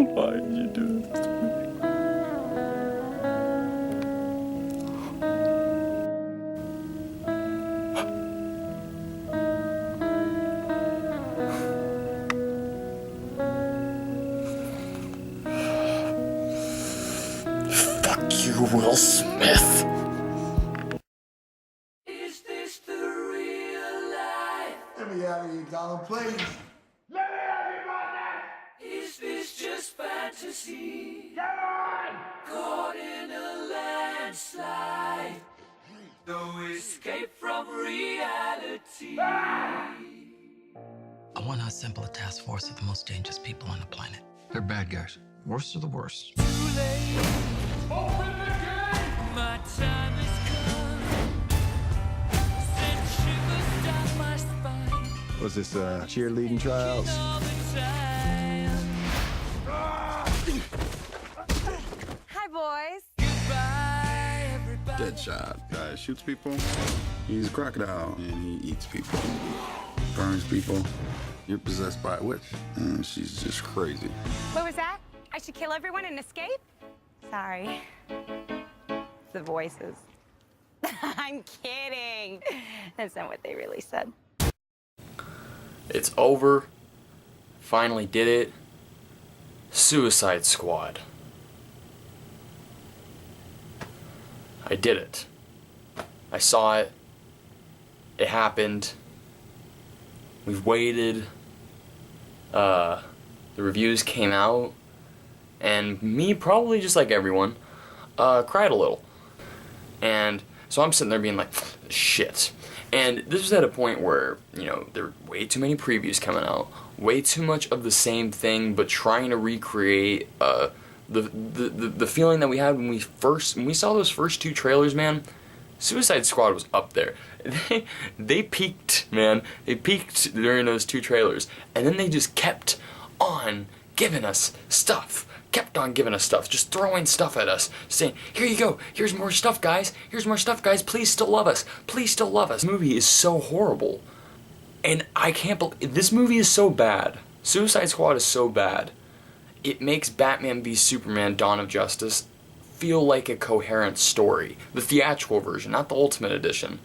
Why did you do this to me? Fuck you, Will Smith. Is this the real life? Let me out of here, Donald, please. Let me have you, partner! Is this just fantasy? Come on! Caught in a landslide. No escape from reality. I want to assemble a task force of the most dangerous people on the planet. They're bad guys. Worst of the worst. Too late. Open the gate! My time has come. Send shivers down my spine. Was this cheerleading tryouts? All the time. Hi, boys. Goodbye, everybody. Deadshot. Guy shoots people. He's a crocodile and he eats people. Burns people. You're possessed by a witch and she's just crazy. What was that? I should kill everyone and escape? Sorry. The voices. I'm kidding. That's not what they really said. It's over. Finally did it. Suicide Squad. I did it. I saw it. It happened. We've waited. The reviews came out. And me, probably just like everyone, cried a little. And so I'm sitting there being like, shit. And this was at a point where, you know, there were way too many previews coming out, way too much of the same thing, but trying to recreate the feeling that we had when we saw those first two trailers, man. Suicide Squad was up there. They peaked, man. They peaked during those two trailers, and then they just kept on giving us stuff. Kept on giving us stuff, just throwing stuff at us, saying, here you go, here's more stuff, guys, please still love us, please still love us. This movie is so horrible, and I can't believe, this movie is so bad, Suicide Squad is so bad, it makes Batman v Superman Dawn of Justice feel like a coherent story, the theatrical version, not the Ultimate Edition.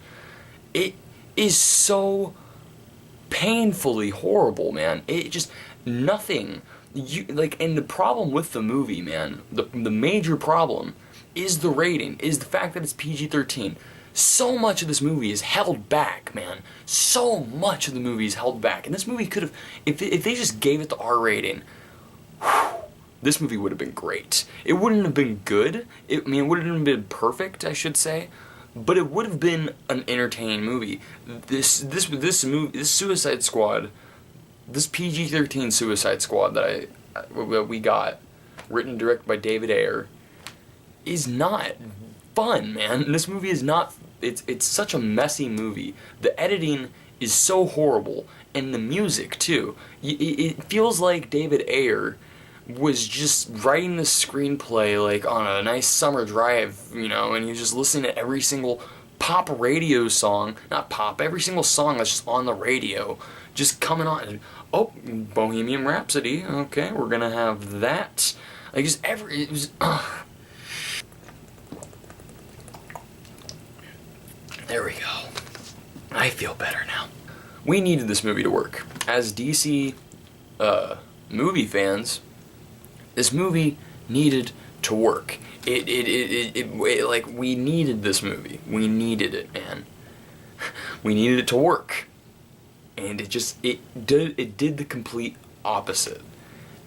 It is so painfully horrible, man, it just, nothing. And the problem with the movie, man, the major problem is the rating, is the fact that it's PG-13. So much of this movie is held back, man. So much of the movie is held back. And this movie could have, if they just gave it the R rating, this movie would have been great. It wouldn't have been good. It wouldn't have been perfect, I should say. But it would have been an entertaining movie. This Suicide Squad, this PG-13 Suicide Squad that we got, written and directed by David Ayer, is not fun, man. This movie is not. It's such a messy movie. The editing is so horrible, and the music too. It feels like David Ayer was just writing the screenplay like on a nice summer drive, you know, and he was just listening to every single pop radio song, not pop, every single song that's just on the radio, just coming on. And, oh, Bohemian Rhapsody, okay, we're gonna have that. Like, just it was, There we go. I feel better now. We needed this movie to work. As DC, movie fans, this movie needed to work. Like, we needed this movie. We needed it, man. We needed it to work. And it did the complete opposite.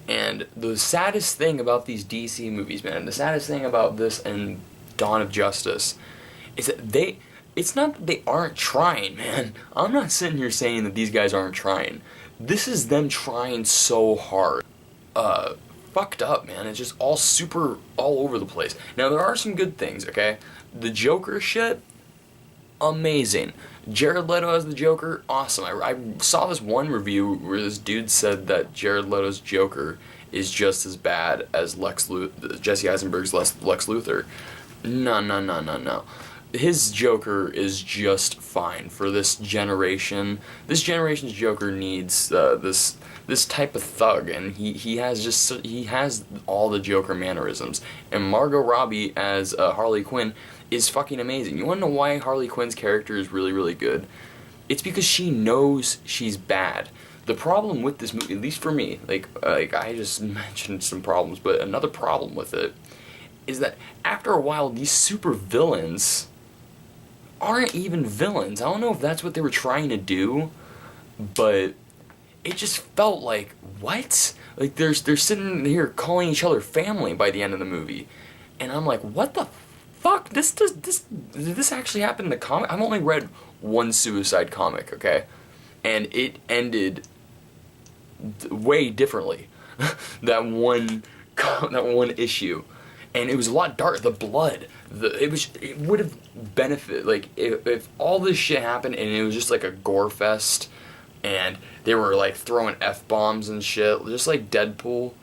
And the saddest thing about these DC movies, man, the saddest thing about this and Dawn of Justice, is that it's not that they aren't trying, man. I'm not sitting here saying that these guys aren't trying. This is them trying so hard. Fucked up, man. It's just all over the place. Now, there are some good things, okay? The Joker shit, amazing. Jared Leto as the Joker, awesome. I saw this one review where this dude said that Jared Leto's Joker is just as bad as Jesse Eisenberg's Lex Luthor. No. his Joker is just fine for this generation. This generation's Joker needs this type of thug, and he has all the Joker mannerisms. And Margot Robbie as Harley Quinn is fucking amazing. You wanna know why Harley Quinn's character is really, really good? It's because she knows she's bad. The problem with this movie, at least for me, like I just mentioned some problems, but another problem with it is that after a while, these supervillains aren't even villains. I don't know if that's what they were trying to do, but it just felt like, what? Like they're sitting here calling each other family by the end of the movie, and I'm like, what the fuck? Did this actually happen in the comic? I've only read one Suicide comic, okay, and it ended way differently that one issue. And it was a lot darker. The blood, it would have benefited, like, if all this shit happened and it was just like a gore fest, and they were like throwing F-bombs and shit, just like Deadpool,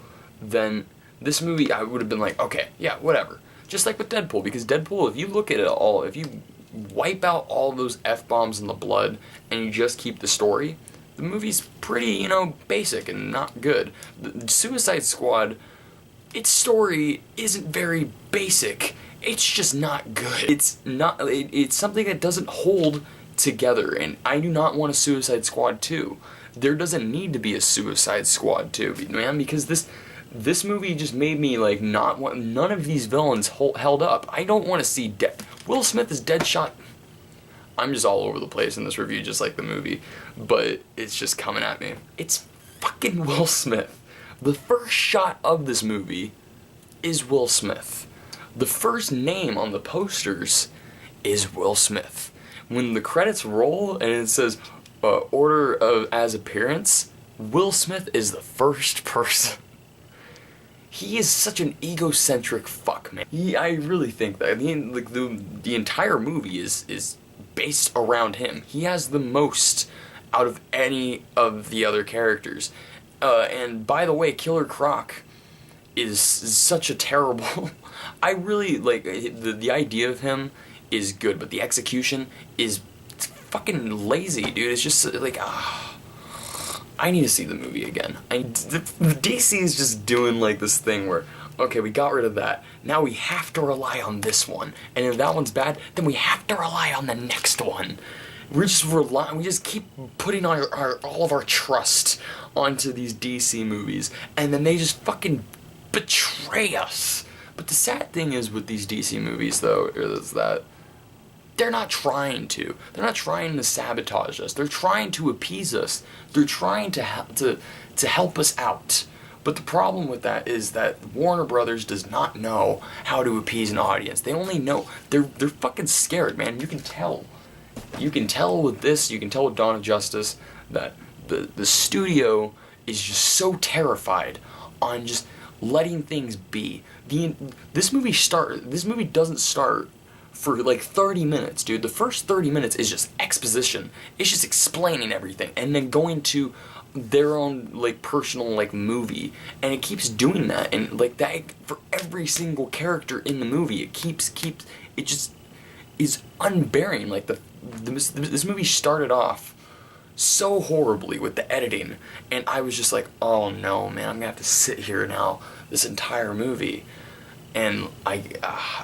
then this movie, I would have been like, okay, yeah, whatever. Just like with Deadpool, because Deadpool, if you look at it all, if you wipe out all those F-bombs and the blood, and you just keep the story, the movie's pretty, basic and not good. The Suicide Squad, its story isn't very basic. It's just not good. It's something that doesn't hold together, and I do not want a Suicide Squad 2. There doesn't need to be a Suicide Squad 2, man, because this movie just made me like not want none of these villains held up. I don't want to see Will Smith as Deadshot. I'm just all over the place in this review, just like the movie, but it's just coming at me. It's fucking Will Smith. The first shot of this movie is Will Smith. The first name on the posters is Will Smith. When the credits roll and it says order of as appearance, Will Smith is the first person. He is such an egocentric fuck, man. I really think that. I mean, like the entire movie is based around him. He has the most out of any of the other characters. And by the way, Killer Croc is such a terrible... I really, like, the idea of him is good, but the execution is fucking lazy, dude. It's just, like, I need to see the movie again. The DC is just doing, like, this thing where, okay, we got rid of that. Now we have to rely on this one. And if that one's bad, then we have to rely on the next one. We just keep putting all of our trust onto these DC movies, and then they just fucking betray us. But the sad thing is with these DC movies, though, is that they're not trying to. They're not trying to sabotage us. They're trying to appease us. They're trying to help us out. But the problem with that is that Warner Brothers does not know how to appease an audience. They only know they're fucking scared, man. You can tell. You can tell with this, you can tell with Dawn of Justice, that the studio is just so terrified on just letting things be. This movie doesn't start for like 30 minutes, dude. The first 30 minutes is just exposition. It's just explaining everything, and then going to their own like personal like movie, and it keeps doing that, and like that for every single character in the movie. It just is unbearing. Like this movie started off so horribly with the editing, and I was just like, oh no, man, I'm gonna have to sit here now this entire movie, and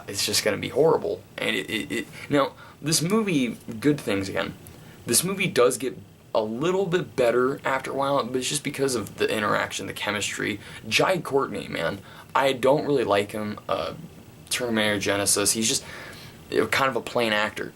it's just gonna be horrible. And now this movie, good things again. This movie does get a little bit better after a while, but it's just because of the interaction, the chemistry. Jai Courtney, man, I don't really like him. Terminator Genesis, he's just kind of a plain actor.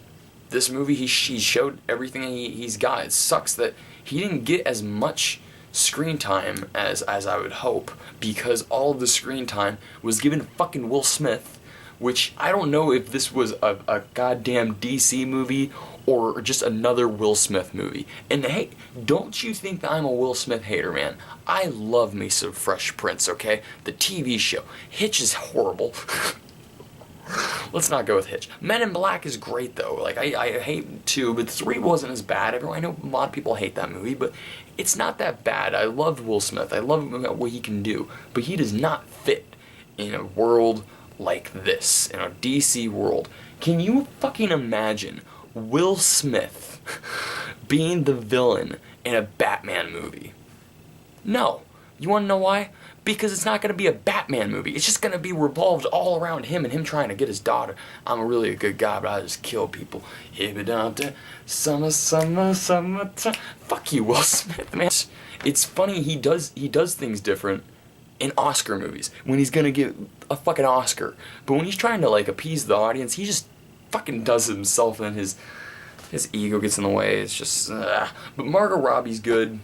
This movie, he showed everything he's got. It sucks that he didn't get as much screen time as I would hope, because all of the screen time was given to fucking Will Smith, which I don't know if this was a goddamn DC movie or just another Will Smith movie. And hey, don't you think that I'm a Will Smith hater, man? I love me some Fresh Prince, okay? The TV show. Hitch is horrible. Let's not go with Hitch. Men in Black is great, though. Like, I hate 2, but 3 wasn't as bad. I know a lot of people hate that movie, but it's not that bad. I love Will Smith. I love what he can do. But he does not fit in a world like this in a DC world. Can you fucking imagine Will Smith being the villain in a Batman movie? No. You wanna know why? Because it's not gonna be a Batman movie. It's just gonna be revolved all around him and him trying to get his daughter. I'm really a good guy, but I just kill people. Summer, summer, summertime. Fuck you, Will Smith, man. It's funny, he does things different in Oscar movies when he's gonna get a fucking Oscar. But when he's trying to like appease the audience, he just fucking does it himself and his ego gets in the way. It's just But Margot Robbie's good.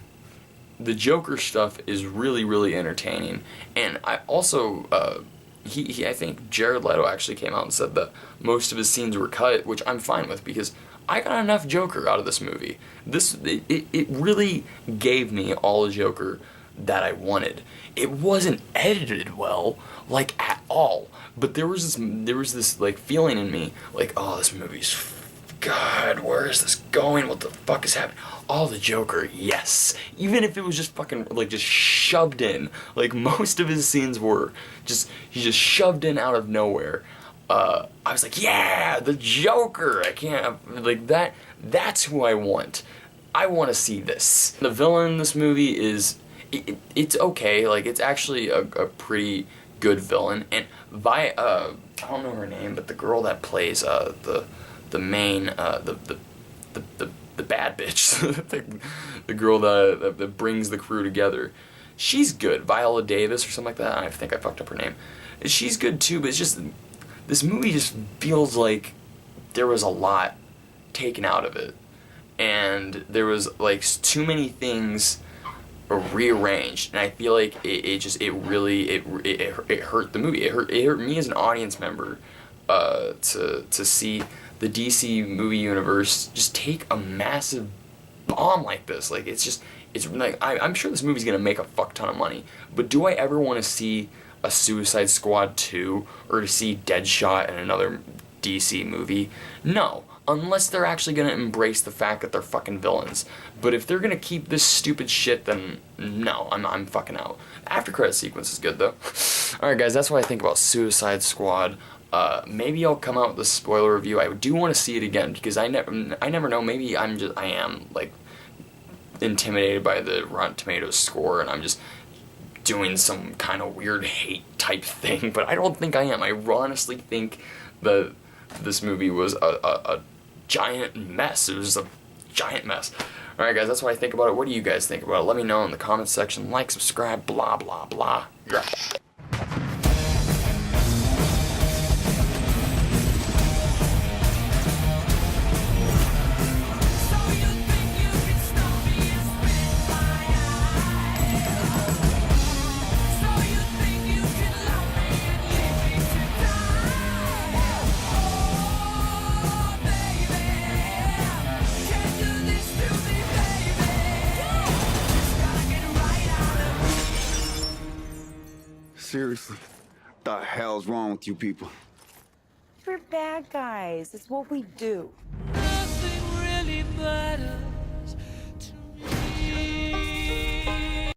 The Joker stuff is really, really entertaining. And I also I think Jared Leto actually came out and said that most of his scenes were cut, which I'm fine with because I got enough Joker out of this movie. It really gave me all the Joker that I wanted. It wasn't edited well, like at all, but there was this like feeling in me, like, oh, this movie's, God, where is this going? What the fuck is happening? Oh, the Joker, yes. Even if it was just fucking like just shoved in, like most of his scenes were, he just shoved in out of nowhere. I was like, yeah, the Joker. I can't, like, that's who I want. I want to see this. The villain in this movie is, it's okay, like, it's actually a pretty good villain, and I don't know her name, but the girl that plays, the main, the bad bitch, the girl that brings the crew together, she's good. Viola Davis or something like that, I think I fucked up her name. She's good too, but it's just, this movie just feels like there was a lot taken out of it, and there was like too many things rearranged, and I feel like it really hurt the movie. It hurt me as an audience member to see the DC movie universe just take a massive bomb like this. Like, it's like, I'm sure this movie's gonna make a fuck ton of money, but do I ever want to see a Suicide Squad 2 or to see Deadshot in another DC movie? No. Unless they're actually gonna embrace the fact that they're fucking villains. But if they're gonna keep this stupid shit, then no, I'm fucking out. After credit sequence is good though. Alright guys, that's what I think about Suicide Squad. Maybe I'll come out with a spoiler review. I do want to see it again because I never know. Maybe I am like intimidated by the Rotten Tomatoes score, and I'm just doing some kind of weird hate type thing. But I don't think I am. I honestly think that this movie was a giant mess. It was a giant mess. Alright guys, that's what I think about it. What do you guys think about it? Let me know in the comments section. Like, subscribe, blah, blah, blah. Yeah. Seriously, what the hell's wrong with you people? We're bad guys. It's what we do. Nothing really matters.